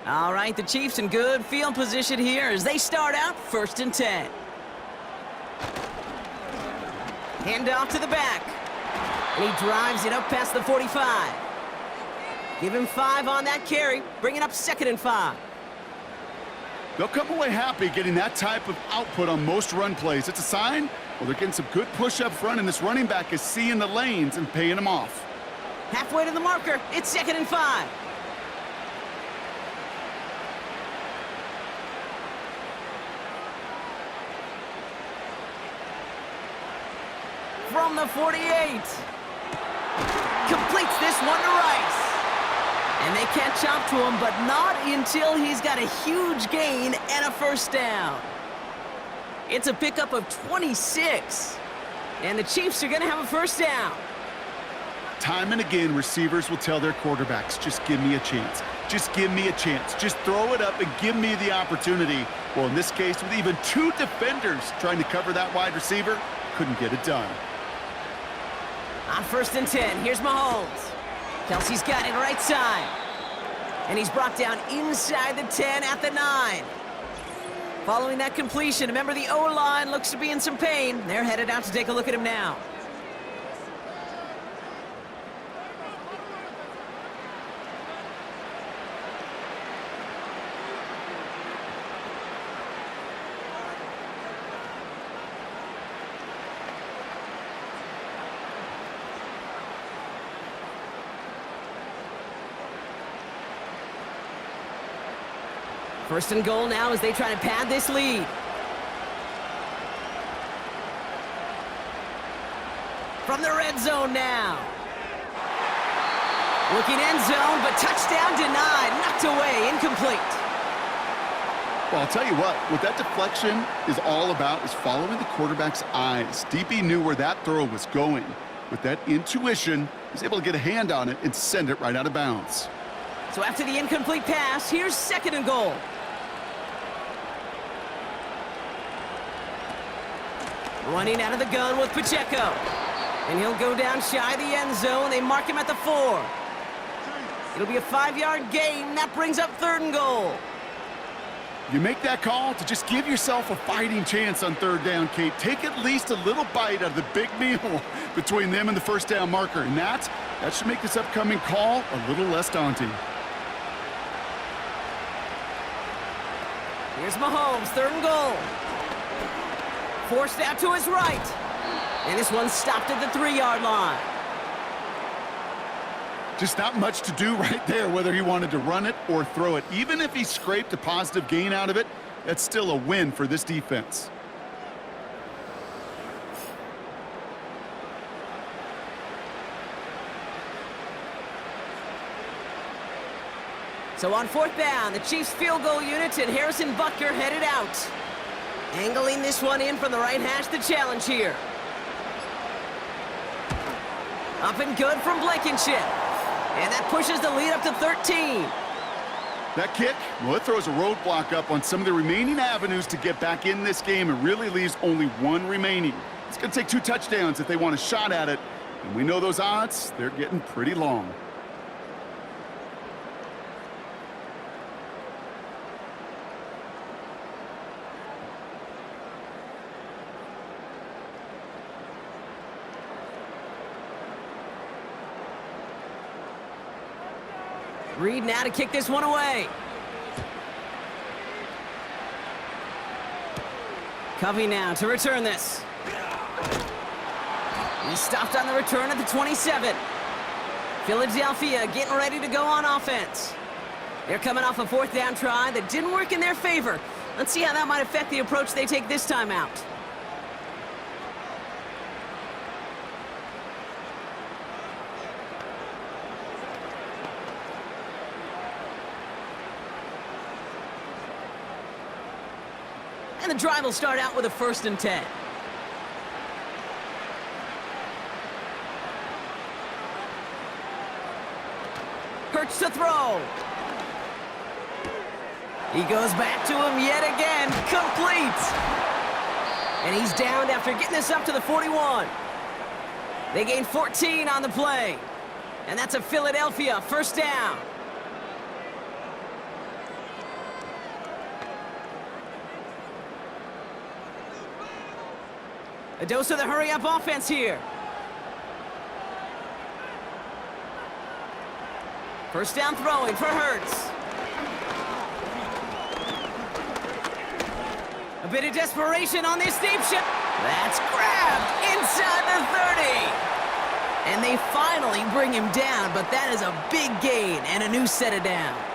All right, the Chiefs in good field position here as they start out first and 10. Hand off to the back. And he drives it up past the 45. Give him 5 on that carry, bringing up second and 5. They'll come away happy getting that type of output on most run plays. It's a sign, well, they're getting some good push up front, and this running back is seeing the lanes and paying them off. Halfway to the marker, it's second and 5. From the 48. Completes this one to Rice. And they catch up to him, but not until he's got a huge gain and a first down. It's a pickup of 26. And the Chiefs are going to have a first down. Time and again, receivers will tell their quarterbacks, just give me a chance. Just give me a chance. Just throw it up and give me the opportunity. Well, in this case, with even 2 defenders trying to cover that wide receiver, couldn't get it done. On first and 10, here's Mahomes. Kelsey's got it right side. And he's brought down inside the 10 at the 9. Following that completion, remember the O-line looks to be in some pain. They're headed out to take a look at him now. First and goal now as they try to pad this lead. From the red zone now. Looking end zone, but touchdown denied. Knocked away, incomplete. Well, I'll tell you what that deflection is all about is following the quarterback's eyes. DB knew where that throw was going. With that intuition, he was able to get a hand on it and send it right out of bounds. So after the incomplete pass, here's second and goal. Running out of the gun with Pacheco. And he'll go down shy of the end zone. They mark him at the 4. It'll be a 5-yard gain. That brings up third and goal. You make that call to just give yourself a fighting chance on third down, Kate. Take at least a little bite out of the big meal between them and the first down marker. And that should make this upcoming call a little less daunting. Here's Mahomes, third and goal. Forced out to his right. And this one stopped at the 3-yard line. Just not much to do right there, whether he wanted to run it or throw it. Even if he scraped a positive gain out of it, that's still a win for this defense. So on 4th down, the Chiefs field goal unit and Harrison Butker headed out. Angling this one in from the right hash, the challenge here. Up and good from Blankenship. And that pushes the lead up to 13. That kick, well, it throws a roadblock up on some of the remaining avenues to get back in this game and really leaves only one remaining. It's going to take 2 touchdowns if they want a shot at it. And we know those odds, they're getting pretty long. Reed now to kick this one away. Covey now to return this. He stopped on the return at the 27. Philadelphia getting ready to go on offense. They're coming off a 4th down try that didn't work in their favor. Let's see how that might affect the approach they take this time out. And the drive will start out with a 1st and 10. Hurts to throw. He goes back to him yet again. Complete. And he's downed after getting this up to the 41. They gain 14 on the play. And that's a Philadelphia 1st down. A dose of the hurry-up offense here. 1st down throwing for Hurts. A bit of desperation on this deep shot. That's grabbed inside the 30. And they finally bring him down, but that is a big gain and a new set of downs.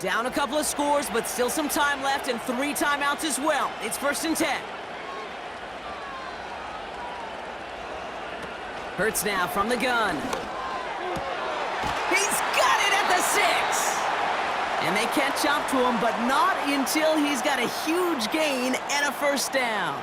Down a couple of scores, but still some time left and 3 timeouts as well. It's 1st and 10. Hurts now from the gun. He's got it at the 6. And they catch up to him, but not until he's got a huge gain and a 1st down.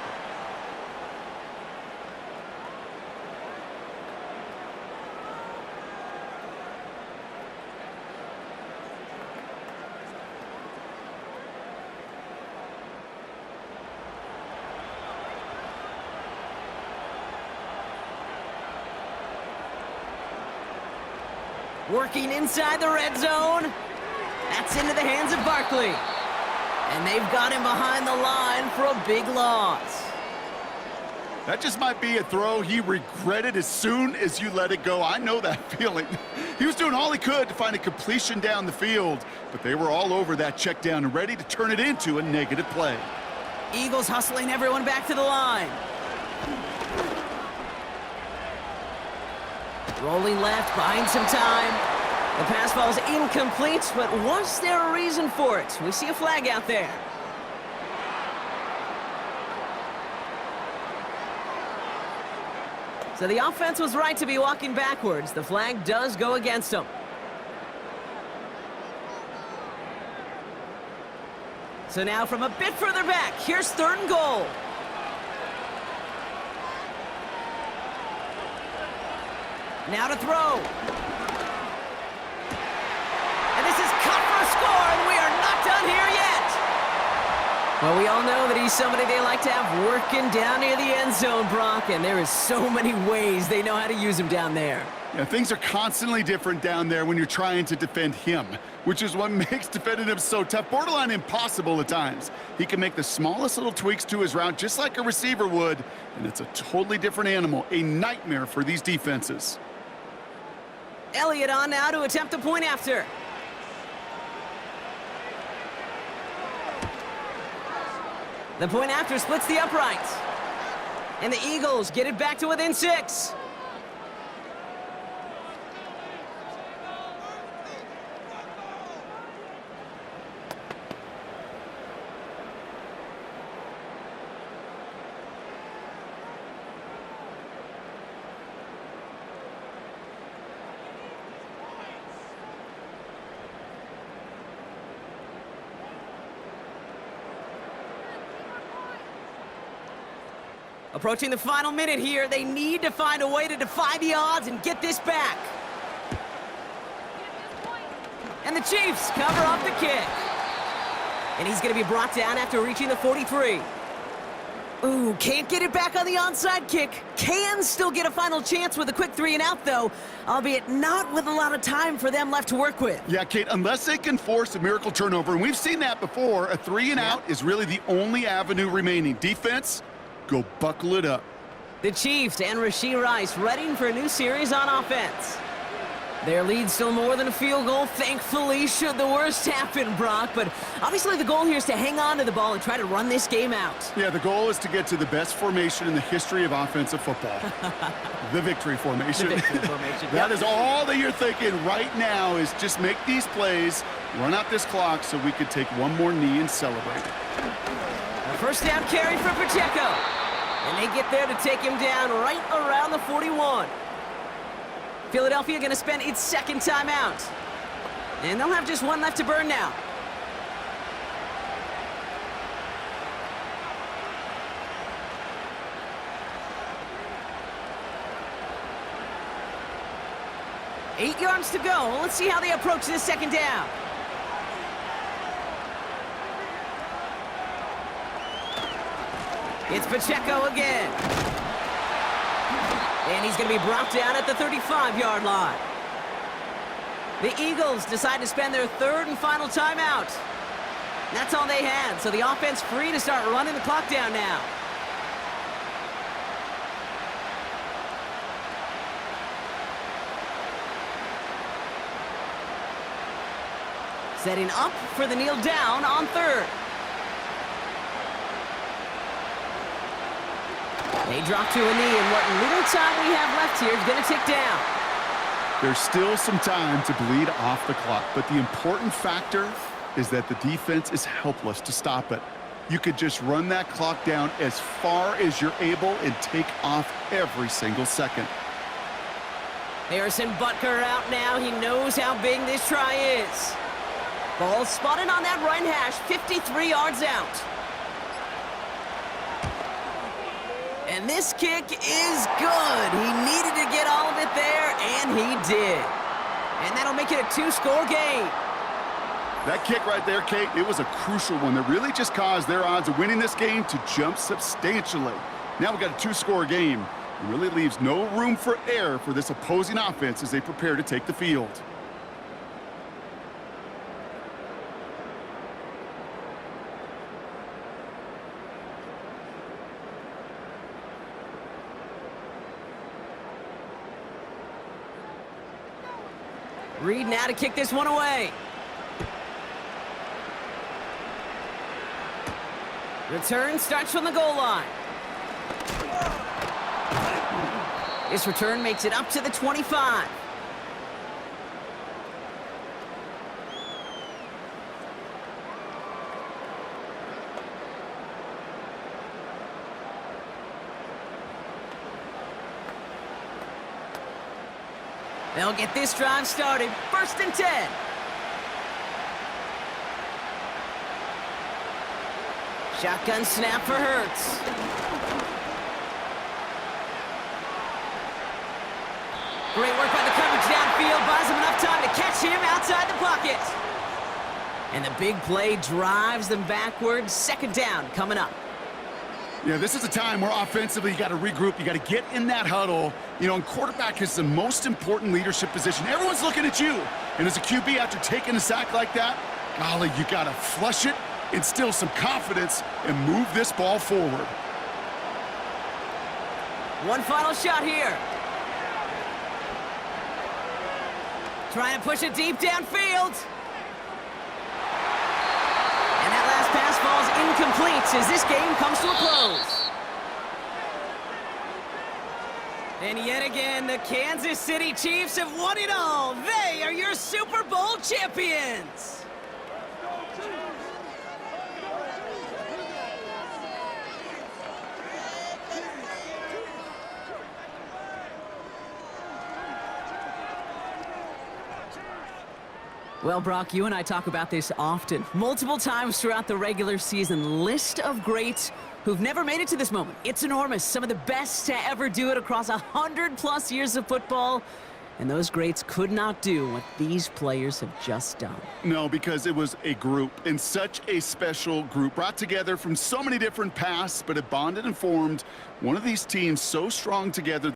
Working inside the red zone. That's into the hands of Barkley. And they've got him behind the line for a big loss. That just might be a throw he regretted as soon as you let it go. I know that feeling. He was doing all he could to find a completion down the field, but they were all over that check down and ready to turn it into a negative play. Eagles hustling everyone back to the line. Rolling left, buying some time. The pass ball is incomplete, but was there a reason for it? We see a flag out there. So the offense was right to be walking backwards. The flag does go against them. So now from a bit further back, here's 3rd and goal. Now to throw. And this is cut for a score, and we are not done here yet. Well, we all know that he's somebody they like to have working down near the end zone, Brock, and there is so many ways they know how to use him down there. Yeah, things are constantly different down there when you're trying to defend him, which is what makes defending him so tough, borderline impossible at times. He can make the smallest little tweaks to his route just like a receiver would, and it's a totally different animal, a nightmare for these defenses. Elliott on now to attempt the point after. The point after splits the uprights. And the Eagles get it back to within 6. Approaching the final minute here, they need to find a way to defy the odds and get this back. And the Chiefs cover up the kick. And he's going to be brought down after reaching the 43. Ooh, can't get it back on the onside kick. Can still get a final chance with a quick 3-and-out, though, albeit not with a lot of time for them left to work with. Yeah, Kate, unless they can force a miracle turnover, and we've seen that before, a 3-and-out is really the only avenue remaining. Defense, go buckle it up. The Chiefs and Rashee Rice readying for a new series on offense. Their lead still more than a field goal, thankfully, should the worst happen, Brock. But obviously the goal here is to hang on to the ball and try to run this game out. Yeah, the goal is to get to the best formation in the history of offensive football. The victory formation. The victory formation. That is all that you're thinking right now, is just make these plays, run out this clock so we could take one more knee and celebrate. A first down carry for Pacheco. And they get there to take him down right around the 41. Philadelphia going to spend its second timeout. And they'll have just one left to burn now. Eight yards to go. Let's see how they approach this second down. It's Pacheco again. And he's going to be brought down at the 35-yard line. The Eagles decide to spend their third and final timeout. That's all they had, so the offense free to start running the clock down now. Setting up for the kneel down on third. They drop to a knee, and what little time we have left here is going to tick down. There's still some time to bleed off the clock, but the important factor is that the defense is helpless to stop it. You could just run that clock down as far as you're able and take off every single second. Harrison Butker out now. He knows how big this try is. Ball spotted on that right hash, 53 yards out. And this kick is good. He needed to get all of it there, and he did. And that'll make it a two-score game. That kick right there, Kate, it was a crucial one that really just caused their odds of winning this game to jump substantially. Now we've got a two-score game. It really leaves no room for error for this opposing offense as they prepare to take the field. Reed now to kick this one away. Return starts from the goal line. This return makes it up to the 25. They'll get this drive started. 1st and 10. Shotgun snap for Hurts. Great work by the coverage downfield. Buys him enough time to catch him outside the pocket. And the big play drives them backwards. 2nd down coming up. Yeah, this is a time where offensively you got to regroup. You got to get in that huddle. You know, and quarterback is the most important leadership position. Everyone's looking at you. And as a QB, after taking a sack like that, golly, you got to flush it, instill some confidence, and move this ball forward. One final shot here. Trying to push it deep downfield. And that last pass falls incomplete as this game comes to a close. And yet again, the Kansas City Chiefs have won it all. They are your Super Bowl champions. Well, Brock, you and I talk about this often, multiple times throughout the regular season. List of greats who've never made it to this moment. It's enormous. Some of the best to ever do it across 100+ years of football. And those greats could not do what these players have just done. No, because it was a group, and such a special group, brought together from so many different pasts, but it bonded and formed one of these teams so strong together.